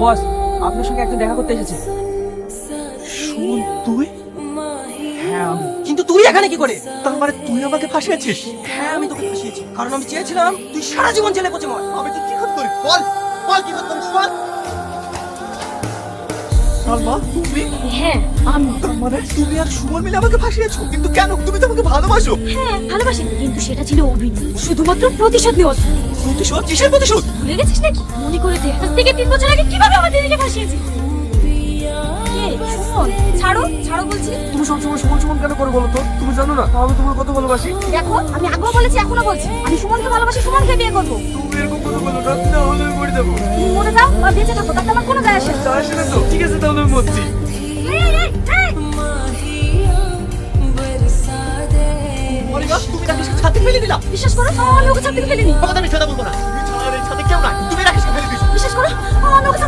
বস, আপনার সঙ্গে একজন দেখা করতে এসেছে। সুমন, তুই? হ্যাঁ আমি। কিন্তু তুই এখানে কি করে? তার মানে তুই আমাকে ফাঁসিয়েছিস? হ্যাঁ আমি তোকে ফাঁসিয়েছি, কারণ আমি চেয়েছিলাম তুই সারা জীবন জেলে পচে মর। আমি তো কি করতে করি? বল বল, কি করতে করিস বল। সালমা, তুমি? হ্যাঁ আমি। তার মানে তুমি আর সুমন মিলে আমাকে ফাঁসিয়েছো? কিন্তু কেন? তুমি তো আমাকে ভালোবাসো। হ্যাঁ ভালোবাসি, কিন্তু সেটা ছিল অভিনয়, শুধুমাত্র প্রতিশোধ নেওয়ার জন্য। প্রতিশোধ? কিসের প্রতিশোধ? ভুলে গেছিস নাকি? মনে করে দে, আজ থেকে 3 বছর আগে কিভাবে আমার দিদিকে ফাঁসিয়েছি। সুমন, ছাড়ো ছাড়ো বলছি। তুমি সবসময় সুমন সুমন কেন করে বলো তো? তুমি জানো না আমি তোমার কত ভালোবাসি? দেখো, আমি আগেও বলেছি এখনো বলছি, আমি সুমনকে ভালোবাসি, সুমনকে বিয়ে করবো। তুমি এরকম কথা বলো না, না হলে আমি মরে যাবো। তুমি মরে যাও বা বেঁচে থাকো, তাতে আমার কোনো যায় আসে না। তা আসে না তো? ঠিক আছে, তাহলে আমি মরছি। এই, এই, এই, এই। মনিকা, তুমি রাকেশকে ছাদে ফেলে দিলা। বিশ্বাস করো, আমি ওকে ছাদ থেকে ফেলিনি। তোমাকে আমি সেটা বলবো না। তুমি ছাড়া আর এই ছাদে কেউ নাই। তুমি রাকেশকে ফেলে দিয়েছো। বিশ্বাস করো, আমি ওকে ছাদ